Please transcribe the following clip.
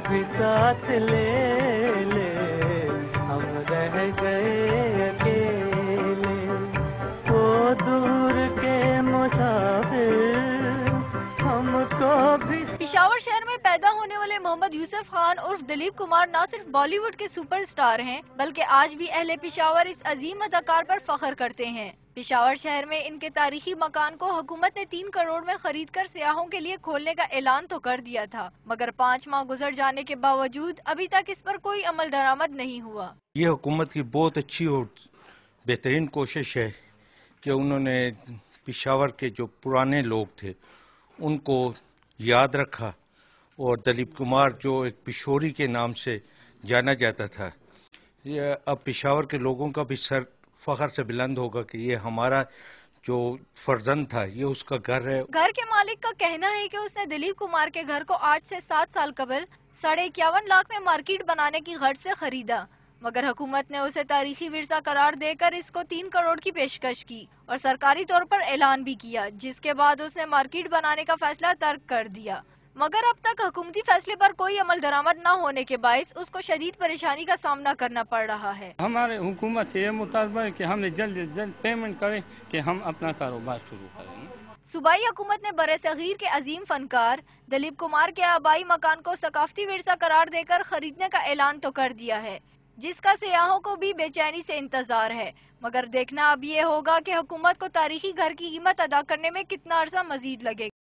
بھی ساتھ لے لے، ہم رہ گئے اکیلے، وہ دور کے مسافر ہم کو بھی۔ پشاور شہر میں پیدا ہونے والے محمد یوسف خان عرف دلیپ کمار نہ صرف بالی ووڈ کے سپر سٹار ہیں بلکہ آج بھی اہل پشاور اس عظیم اداکار پر فخر کرتے ہیں۔ پشاور شہر میں ان کے تاریخی مکان کو حکومت نے 3 کروڑ میں خرید کر سیاحوں کے لیے کھولنے کا اعلان تو کر دیا تھا، مگر 5 ماہ گزر جانے کے باوجود ابھی تک اس پر کوئی عمل درآمد نہیں ہوا۔ یہ حکومت کی بہت اچھی اور بہترین کوشش ہے کہ انہوں نے پشاور کے جو پرانے لوگ تھے ان کو یاد رکھا، اور دلیپ کمار جو ایک پشوری کے نام سے جانا جاتا تھا، یہ اب پشاور کے لوگوں کا بھی سر فخر سے بلند ہوگا کہ یہ ہمارا جو فرزند تھا، یہ اس کا گھر ہے۔ گھر کے مالک کا کہنا ہے کہ اس نے دلیپ کمار کے گھر کو آج سے 7 سال قبل 51.5 لاکھ میں مارکیٹ بنانے کی غرض سے خریدا، مگر حکومت نے اسے تاریخی ورثہ قرار دے کر اس کو 3 کروڑ کی پیشکش کی اور سرکاری طور پر اعلان بھی کیا، جس کے بعد اس نے مارکیٹ بنانے کا فیصلہ ترک کر دیا۔ مگر اب تک حکومتی فیصلے پر کوئی عمل درآمد نہ ہونے کے باعث اس کو شدید پریشانی کا سامنا کرنا پڑ رہا ہے۔ ہمارے حکومت سے یہ مطالبہ ہے کہ ہمیں جلد از جلد پیمنٹ کریں کہ ہم اپنا کاروبار شروع کریں۔ صوبائی حکومت نے برصغیر کے عظیم فنکار دلیپ کمار کے آبائی مکان کو ثقافتی ورثہ قرار دے کر خریدنے کا اعلان تو کر دیا ہے، جس کا سیاحوں کو بھی بے چینی سے انتظار ہے، مگر دیکھنا اب یہ ہوگا کہ حکومت کو تاریخی گھر کی قیمت ادا کرنے میں کتنا عرصہ مزید لگے گا۔